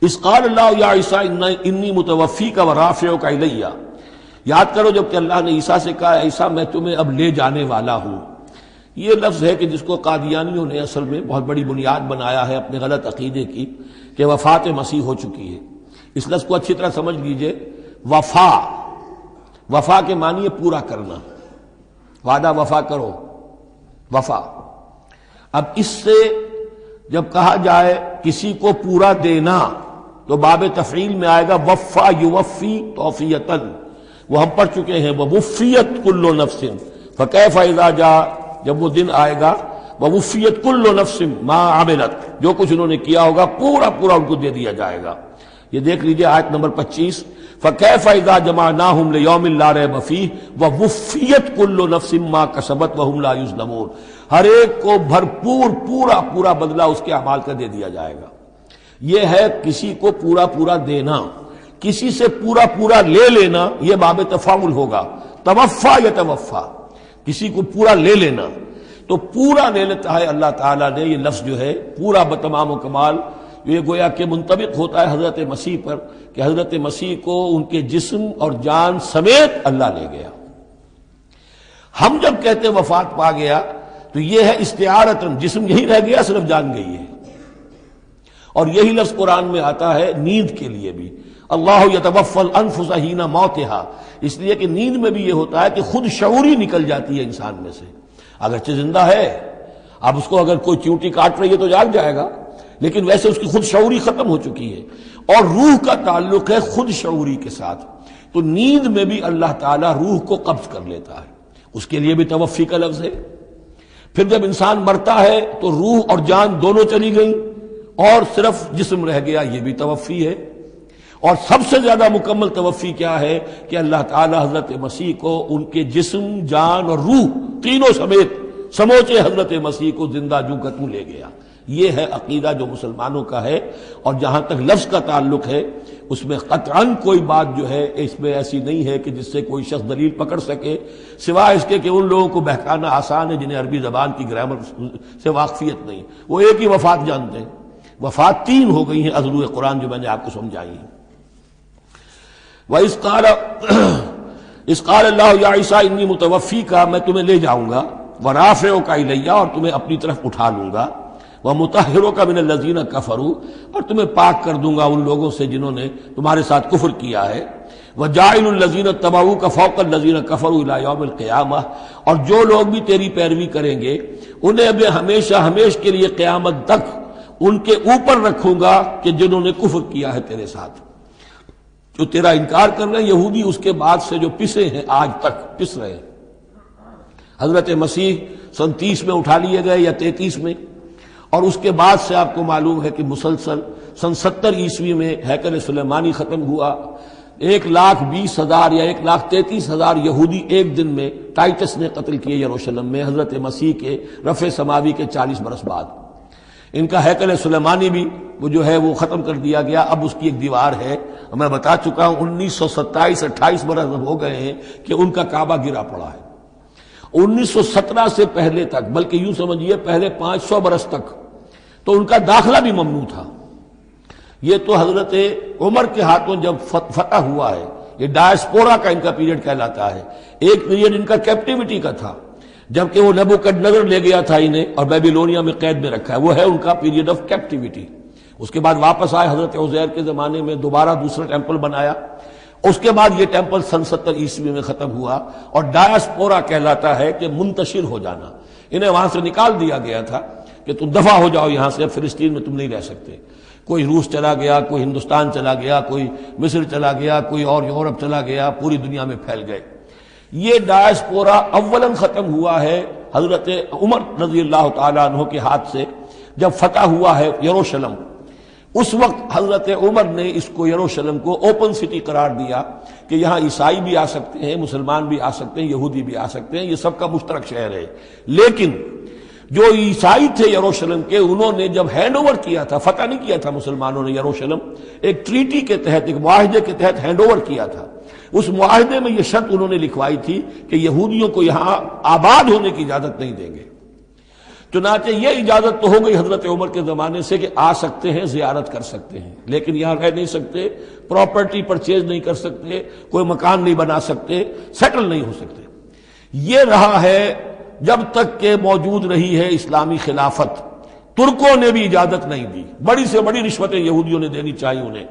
اس قال اللہ یا عیسیٰ انی متوفیک و رافعک الیہ، یاد کرو جب کہ اللہ نے عیسیٰ سے کہا عیسیٰ میں تمہیں اب لے جانے والا ہوں۔ یہ لفظ ہے کہ جس کو قادیانیوں نے اصل میں بہت بڑی بنیاد بنایا ہے اپنے غلط عقیدے کی، کہ وفات مسیح ہو چکی ہے۔ اس لفظ کو اچھی طرح سمجھ لیجئے، وفا کے معنی ہے پورا کرنا، وعدہ وفا کرو، وفا۔ اب اس سے جب کہا جائے کسی کو پورا دینا تو باب تفعیل میں آئے گا وفا یوفی توفیتاً، وہ ہم پڑھ چکے ہیں، ووفیت کل نفس فکیف اذا جاء، جب وہ دن آئے گا ووفیت کل نفس ما عملت، جو کچھ انہوں نے کیا ہوگا پورا پورا ان کو دے دیا جائے گا۔ یہ دیکھ لیجئے آیت نمبر 25، فکیف اذا جمعناہم لیوم لا ریب فیہ ووفیت کل نفس ما کسبت وہم لا یظلمون، ہر ایک کو بھرپور پورا پورا بدلہ اس کے اعمال کا دے دیا جائے گا۔ یہ ہے کسی کو پورا پورا دینا، کسی سے پورا پورا لے لینا یہ باب تفاعل ہوگا، توفا یا توفا، کسی کو پورا لے لینا تو پورا لے لیتا ہے اللہ تعالیٰ نے۔ یہ لفظ جو ہے پورا بتمام و کمال، یہ گویا کہ منطبق ہوتا ہے حضرت مسیح پر، کہ حضرت مسیح کو ان کے جسم اور جان سمیت اللہ لے گیا۔ ہم جب کہتے ہیں وفات پا گیا تو یہ ہے استعارتاً، جسم یہی رہ گیا صرف جان گئی ہے۔ اور یہی لفظ قرآن میں آتا ہے نیند کے لیے بھی، اللہ یتوفی الانفس حین موتہا، اس لیے کہ نیند میں بھی یہ ہوتا ہے کہ خود شعوری نکل جاتی ہے انسان میں سے، اگرچہ زندہ ہے، اب اس کو اگر کوئی چیونٹی کاٹ رہی ہے تو جاگ جائے گا، لیکن ویسے اس کی خود شعوری ختم ہو چکی ہے، اور روح کا تعلق ہے خود شعوری کے ساتھ، تو نیند میں بھی اللہ تعالیٰ روح کو قبض کر لیتا ہے، اس کے لیے بھی توفی کا لفظ ہے۔ پھر جب انسان مرتا ہے تو روح اور جان دونوں چلی گئیں اور صرف جسم رہ گیا، یہ بھی توفی ہے۔ اور سب سے زیادہ مکمل توفی کیا ہے کہ اللہ تعالی حضرت مسیح کو ان کے جسم، جان اور روح تینوں سمیت سموچے حضرت مسیح کو زندہ جو کا توں لے گیا۔ یہ ہے عقیدہ جو مسلمانوں کا ہے، اور جہاں تک لفظ کا تعلق ہے اس میں قطعاً کوئی بات جو ہے اس میں ایسی نہیں ہے کہ جس سے کوئی شخص دلیل پکڑ سکے، سوائے اس کے کہ ان لوگوں کو بہکانا آسان ہے جنہیں عربی زبان کی گرامر سے واقفیت نہیں، وہ ایک ہی وفات جانتے ہیں۔ وفات تین ہو گئی ہیں اضلوع قرآن جو میں نے آپ کو سمجھائی ہیں۔ وَإِذْ قَالَ اللَّهُ يَا عِيسَىٰ إِنِّي مُتَوَفِّيكَ، میں تمہیں لے جاؤں گا، وَرَافِعُكَ إِلَيَّ، اور تمہیں اپنی طرف اٹھا لوں گا، وَمُطَهِّرُكَ مِنَ الَّذِينَ كَفَرُوا، اور تمہیں پاک کر دوں گا ان لوگوں سے جنہوں نے تمہارے ساتھ کفر کیا ہے، وَجَاعِلُ الَّذِينَ اتَّبَعُوكَ فَوْقَ الَّذِينَ كَفَرُوا إِلَىٰ يَوْمِ الْقِيَامَةِ، اور جو لوگ بھی تیری پیروی کریں گے انہیں اب ہمیشہ ہمیش کے لیے قیامت تک ان کے اوپر رکھوں گا کہ جنہوں نے کفر کیا ہے تیرے ساتھ، جو تیرا انکار کر رہے ہیں یہودی، اس کے بعد سے جو پسے ہیں آج تک پس رہے ہیں۔ حضرت مسیح سن 30 میں اٹھا لیے گئے یا 33 میں، اور اس کے بعد سے آپ کو معلوم ہے کہ مسلسل سن 70 عیسوی میں ہیکل سلیمانی ختم ہوا، 1,20,000 یا 1,33,000 یہودی ایک دن میں ٹائٹس نے قتل کیے یروشلم میں حضرت مسیح کے رفع سماوی کے 40 برس بعد۔ ان کا ہیکل سلیمانی بھی وہ جو ہے وہ ختم کر دیا گیا، اب اس کی ایک دیوار ہے، میں بتا چکا ہوں 1927-28 برس ہو گئے ہیں کہ ان کا کعبہ گرا پڑا ہے۔ 1917 سے پہلے تک، بلکہ یوں سمجھیے پہلے 500 برس تک تو ان کا داخلہ بھی ممنوع تھا۔ یہ تو حضرت عمر کے ہاتھوں جب فتح ہوا ہے، یہ ڈائسپورا کا ان کا پیریڈ کہلاتا ہے، ایک پیریڈ ان کا کیپٹیوٹی کا تھا، جبکہ وہ نبوکدنضر لے گیا تھا انہیں اور بیبیلونیا میں قید میں رکھا ہے، وہ ہے ان کا پیریڈ آف کیپٹیوٹی۔ اس کے بعد واپس آئے حضرت عزیر کے زمانے میں، دوبارہ دوسرا ٹیمپل بنایا، اس کے بعد یہ ٹیمپل سن 70 عیسوی میں ختم ہوا، اور ڈائسپورا کہلاتا ہے کہ منتشر ہو جانا، انہیں وہاں سے نکال دیا گیا تھا کہ تم دفع ہو جاؤ یہاں سے، فلسطین میں تم نہیں رہ سکتے۔ کوئی روس چلا گیا، کوئی ہندوستان چلا گیا، کوئی مصر چلا گیا، کوئی اور یورپ چلا گیا، پوری دنیا میں پھیل گئے۔ یہ ڈائسپورا اولاً ختم ہوا ہے حضرت عمر رضی اللہ تعالیٰ عنہ کے ہاتھ سے، جب فتح ہوا ہے یروشلم، اس وقت حضرت عمر نے اس کو یروشلم کو اوپن سٹی قرار دیا کہ یہاں عیسائی بھی آ سکتے ہیں، مسلمان بھی آ سکتے ہیں، یہودی بھی آ سکتے ہیں، یہ سب کا مشترک شہر ہے۔ لیکن جو عیسائی تھے یروشلم کے، انہوں نے جب ہینڈ اوور کیا تھا، فتح نہیں کیا تھا مسلمانوں نے یروشلم، ایک ٹریٹی کے تحت، ایک معاہدے کے تحت ہینڈ اوور کیا تھا۔ اس معاہدے میں یہ شرط انہوں نے لکھوائی تھی کہ یہودیوں کو یہاں آباد ہونے کی اجازت نہیں دیں گے۔ چنانچہ یہ اجازت تو ہو گئی حضرت عمر کے زمانے سے کہ آ سکتے ہیں، زیارت کر سکتے ہیں، لیکن یہاں رہ نہیں سکتے، پراپرٹی پرچیز نہیں کر سکتے، کوئی مکان نہیں بنا سکتے، سیٹل نہیں ہو سکتے۔ یہ رہا ہے جب تک کہ موجود رہی ہے اسلامی خلافت۔ ترکوں نے بھی اجازت نہیں دی، بڑی سے بڑی رشوتیں یہودیوں نے دینی چاہیے انہیں،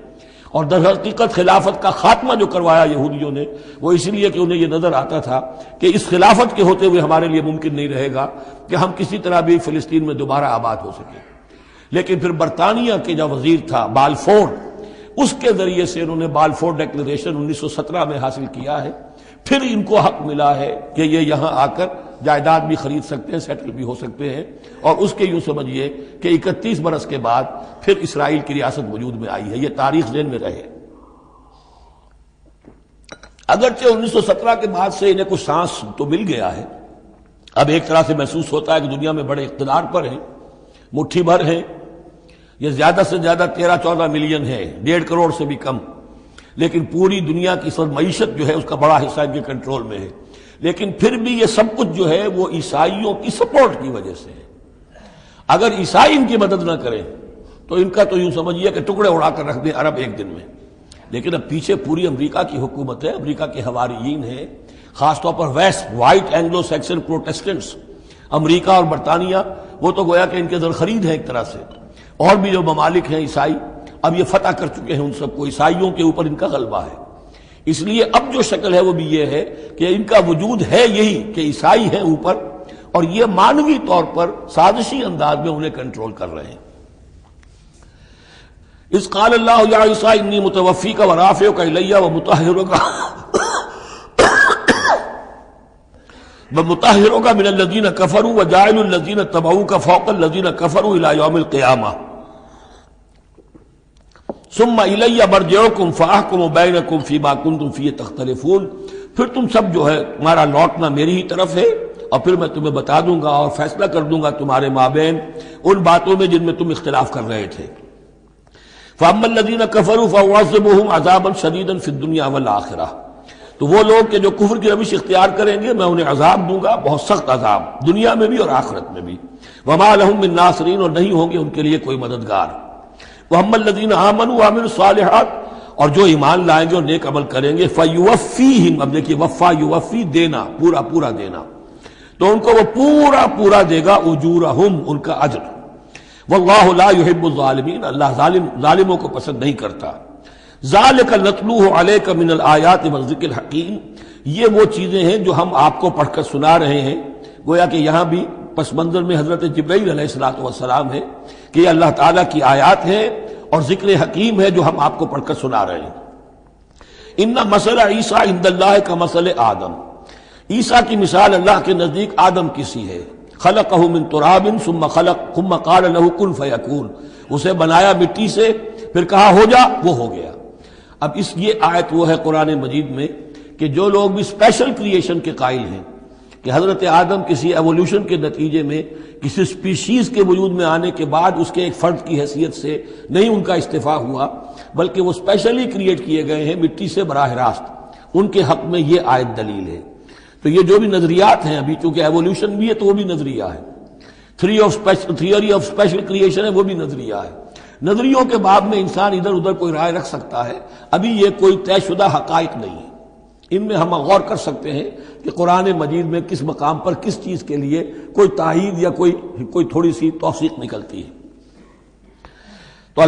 اور در حقیقت خلافت کا خاتمہ جو کروایا یہودیوں نے وہ اس لیے کہ انہیں یہ نظر آتا تھا کہ اس خلافت کے ہوتے ہوئے ہمارے لیے ممکن نہیں رہے گا کہ ہم کسی طرح بھی فلسطین میں دوبارہ آباد ہو سکیں۔ لیکن پھر برطانیہ کے جو وزیر تھا بالفور، اس کے ذریعے سے انہوں نے بالفور ڈیکلریشن 1917 میں حاصل کیا ہے۔ پھر ان کو حق ملا ہے کہ یہ یہاں آ کر جائیداد بھی خرید سکتے ہیں، سیٹل بھی ہو سکتے ہیں، اور اس کے یوں سمجھیے کہ 31 برس کے بعد پھر اسرائیل کی ریاست وجود میں آئی ہے۔ یہ تاریخ ذہن میں رہے۔ اگرچہ 1917 کے بعد سے انہیں کچھ سانس تو مل گیا ہے، اب ایک طرح سے محسوس ہوتا ہے کہ دنیا میں بڑے اقتدار پر ہیں، مٹھی بھر ہیں، یہ زیادہ سے زیادہ 13-14 ملین ہے، 1.5 کروڑ سے بھی کم، لیکن پوری دنیا کی سب معیشت جو ہے اس کا بڑا حصہ ان کے کنٹرول میں ہے۔ لیکن پھر بھی یہ سب کچھ جو ہے وہ عیسائیوں کی سپورٹ کی وجہ سے ہے۔ اگر عیسائی ان کی مدد نہ کریں تو ان کا تو یوں سمجھیے کہ ٹکڑے اڑا کر رکھ دیں عرب ایک دن میں۔ لیکن اب پیچھے پوری امریکہ کی حکومت ہے، امریکہ کے حواریین ہیں، خاص طور پر west white Anglo Saxon Protestants, امریکہ اور برطانیہ، وہ تو گویا کہ ان کے زرخرید ہیں ایک طرح سے، اور بھی جو ممالک ہیں عیسائی اب یہ فتح کر چکے ہیں ان سب کو، عیسائیوں کے اوپر ان کا غلبہ ہے۔ اس لیے اب جو شکل ہے وہ بھی یہ ہے کہ ان کا وجود ہے یہی کہ عیسائی ہیں اوپر، اور یہ مانوی طور پر سازشی انداز میں انہیں کنٹرول کر رہے ہیں۔ اذ قال اللہ یا عیسیٰ انی متوفیک ورافعک الی ومطہرک من الذین کفروا وجاعل الذین اتبعوک فوق الذین کفروا الی یوم القیامہ ثم الی مرجعکم فاحکم بینکم فیما کنتم فیہ تختلفون۔ پھر تم سب جو ہے تمہارا لوٹنا میری ہی طرف ہے، اور پھر میں تمہیں بتا دوں گا اور فیصلہ کر دوں گا تمہارے مابین ان باتوں میں جن میں تم اختلاف کر رہے تھے۔ فاما الذین کفروا فاعذبهم عذابا شدیدا فی الدنیا والآخرہ، تو وہ لوگ کہ جو کفر کی روش اختیار کریں گے میں انہیں عذاب دوں گا، بہت سخت عذاب، دنیا میں بھی اور آخرت میں بھی۔ وما لهم من ناصرین، اور نہیں ہوں گے ان کے لیے کوئی مددگار۔ وَأَمَّا الَّذِينَ آمَنُوا وَعَمِلُوا الصَّالِحَاتِ، اور جو ایمان لائیں گے اور نیک عمل کریں گے، فَيُوَفِّيهِمْ، اب دیکھیے وفا یوفی دینا، پورا پورا دینا، تو ان کو وہ پورا پورا دے گا، اجورہم، ان کا اجر۔ واللہ لا يحب الظالمین، اللہ ظالموں کو پسند نہیں کرتا۔ ذالک نتلوہ علیک من الآیات والذکر الحکیم، یہ وہ چیزیں ہیں جو ہم آپ کو پڑھ کر سنا رہے ہیں۔ گویا کہ یہاں بھی پس منظر میں حضرت جبرائیل علیہ الصلوۃ والسلام ہے کہ یہ اللہ تعالیٰ کی آیات ہیں اور ذکر حکیم ہے جو ہم آپ کو پڑھ کر سنا رہے ہیں۔ ان مثل عیسیٰ عند اللہ کا مثل آدم، عیسیٰ کی مثال اللہ کے نزدیک آدم کی سی ہے۔ خلقہ من تراب ثم قال له کن فیکون، اسے بنایا مٹی سے پھر کہا ہو جا، وہ ہو گیا۔ اب یہ آیت وہ ہے قرآن مجید میں کہ جو لوگ بھی اسپیشل کریشن کے قائل ہیں کہ حضرت آدم کسی ایولیوشن کے نتیجے میں کسی سپیشیز کے وجود میں آنے کے بعد اس کے ایک فرد کی حیثیت سے نہیں ان کا استفاع ہوا، بلکہ وہ اسپیشلی کریٹ کیے گئے ہیں مٹی سے براہ راست، ان کے حق میں یہ آیت دلیل ہے۔ تو یہ جو بھی نظریات ہیں ابھی، چونکہ ایولیوشن بھی ہے تو وہ بھی نظریہ ہے، تھیوری آف اسپیشل کریشن ہے وہ بھی نظریہ ہے۔ نظریوں کے باب میں انسان ادھر ادھر کوئی رائے رکھ سکتا ہے، ابھی یہ کوئی طے شدہ حقائق نہیں ہے۔ ان میں ہم غور کر سکتے ہیں کہ قرآن مجید میں کس مقام پر کس چیز کے لیے کوئی تائید یا کوئی تھوڑی سی توثیق نکلتی ہے۔ تو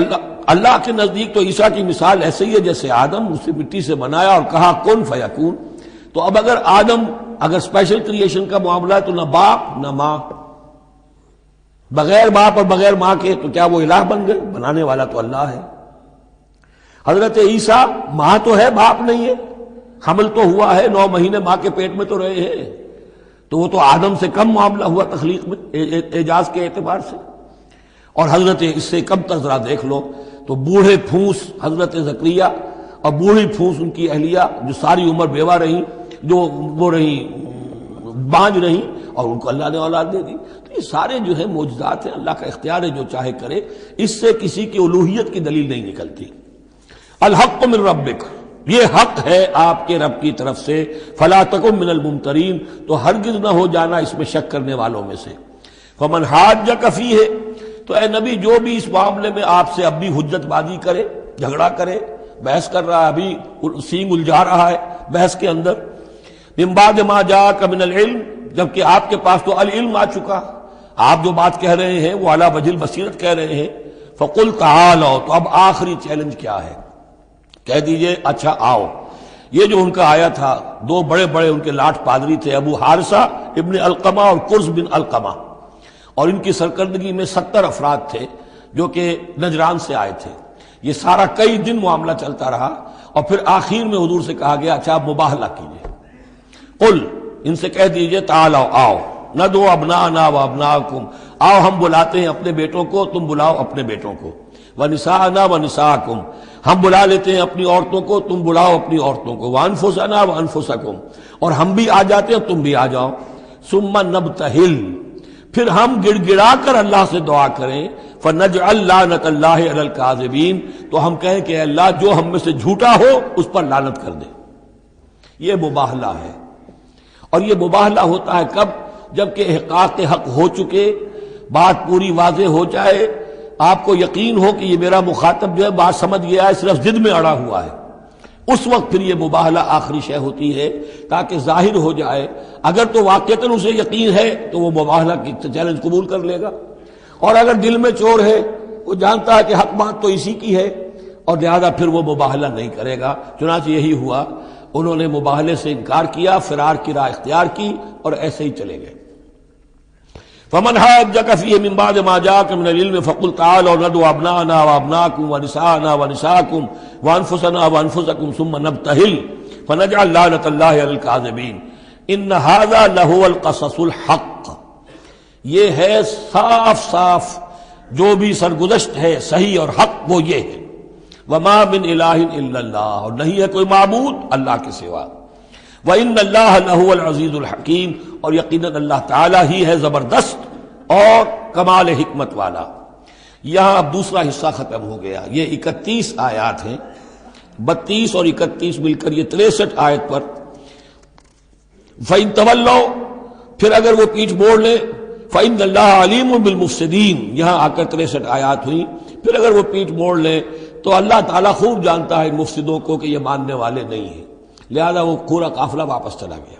اللہ کے نزدیک تو عیسیٰ کی مثال ایسے ہی ہے جیسے آدم، اسے مٹی سے بنایا اور کہا کن فیکون۔ تو اب اگر آدم اگر اسپیشل کریشن کا معاملہ ہے تو نہ باپ نہ ماں، بغیر باپ اور بغیر ماں کے، تو کیا وہ الہ بن گئے؟ بنانے والا تو اللہ ہے۔ حضرت عیسیٰ ماں تو ہے باپ نہیں ہے، حمل تو ہوا ہے، 9 مہینے ماں کے پیٹ میں تو رہے ہیں، تو وہ تو آدم سے کم معاملہ ہوا تخلیق میں اعجاز کے اعتبار سے۔ اور حضرت اس سے کم تر ذرا دیکھ لو تو بوڑھے پھونس حضرت زکریہ اور بوڑھی پھونس ان کی اہلیہ جو ساری عمر بیوہ رہیں، جو وہ رہیں بانج رہیں، اور ان کو اللہ نے اولاد دے دی۔ تو یہ سارے جو ہیں معجزات ہیں، اللہ کا اختیار ہے جو چاہے کرے، اس سے کسی کی الوہیت کی دلیل نہیں نکلتی۔ الحق من ربک، یہ حق ہے آپ کے رب کی طرف سے، فلا تکن من الممترین، تو ہرگز نہ ہو جانا اس میں شک کرنے والوں میں سے۔ فمن حاجک فیہ، تو اے نبی جو بھی اس معاملے میں آپ سے اب بھی حجت بازی کرے، جھگڑا کرے، بحث کر رہا ہے، ابھی سینگ الجھا رہا ہے بحث کے اندر، من بعد ما جاءک من العلم، جبکہ آپ کے پاس تو العلم آ چکا، آپ جو بات کہہ رہے ہیں وہ علی وجہ البصیرت کہہ رہے ہیں، فقل تعالوا، تو اب آخری چیلنج کیا ہے؟ کہہ دیجئے اچھا آؤ۔ یہ جو ان کا آیا تھا، دو بڑے بڑے ان کے لاٹ پادری تھے، ابو حارثہ ابن علقمہ اور قرظ بن علقمہ، اور ان کی سرکردگی میں 70 افراد تھے جو کہ نجران سے آئے تھے۔ یہ سارا کئی دن معاملہ چلتا رہا، اور پھر آخر میں حضور سے کہا گیا اچھا آپ مباہلہ کیجئے، قل، ان سے کہہ دیجئے تعالوا، آؤ، ندعو ابناءنا و ابناءکم، آؤ ہم بلاتے ہیں اپنے بیٹوں کو، تم بلاؤ اپنے بیٹوں کو، ونساءنا ونساءکم، ہم بلا لیتے ہیں اپنی عورتوں کو، تم بلاؤ اپنی عورتوں کو، وانفسنا وانفسکم، اور ہم بھی آ جاتے ہیں تم بھی آ جاؤ، ثم نبتہل، پھر ہم گڑ گڑا کر اللہ سے دعا کریں، فنجعل لعنت اللہ علی الکاذبین، تو ہم کہیں کہ اے اللہ جو ہم میں سے جھوٹا ہو اس پر لعنت کر دے۔ یہ مباہلہ ہے، اور یہ مباہلہ ہوتا ہے کب؟ جبکہ احقاق حق ہو چکے، بات پوری واضح ہو جائے، آپ کو یقین ہو کہ یہ میرا مخاطب جو ہے بات سمجھ گیا ہے، صرف ضد میں اڑا ہوا ہے، اس وقت پھر یہ مباہلہ آخری شے ہوتی ہے، تاکہ ظاہر ہو جائے۔ اگر تو واقعتاً اسے یقین ہے تو وہ مباہلہ کی چیلنج قبول کر لے گا، اور اگر دل میں چور ہے، وہ جانتا ہے کہ حق بات تو اسی کی ہے، اور لہذا پھر وہ مباہلہ نہیں کرے گا۔ چنانچہ یہی ہوا، انہوں نے مباہلے سے انکار کیا، فرار کی راہ اختیار کی، اور ایسے ہی چلے گئے۔ فمن حاجک فیہ من بعد ما جاءک من العلم فقل تعالوا ندعو ابناءنا وابناءکم ونساءنا ونساءکم وانفسنا وانفسکم ثم نبتہل فنجعل لعنت اللہ علی الکاذبین ان ھذا لہو القصص الحق، یہ ہے صاف صاف جو بھی سرگزشت ہے صحیح اور حق، وہ یہ ہے، وما من الہ الا اللہ، اور نہیں ہے کوئی معبود اللہ کے سوا، وَإِنَّ اللَّهَ لَهُوَ الْعَزِيزُ الْحَكِيمُ، اور یقیناً اللہ تعالیٰ ہی ہے زبردست اور کمال حکمت والا۔ یہاں اب دوسرا حصہ ختم ہو گیا، یہ 31 آیات ہیں، 32 اور 31 مل کر یہ 63 آیت پر۔ فَإِن تَوَلَّوْا، پھر اگر وہ پیٹھ موڑ لیں، فَإِنَّ اللَّهَ عَلِيمٌ بِالْمُفْسِدِينَ، یہاں آ کر 63 آیات ہوئی، پھر اگر وہ پیٹھ موڑ لیں تو اللہ تعالیٰ خوب جانتا ہے مفسدوں کو کہ یہ ماننے والے نہیں ہیں، لہذا وہ پورا قافلہ واپس چلا گیا۔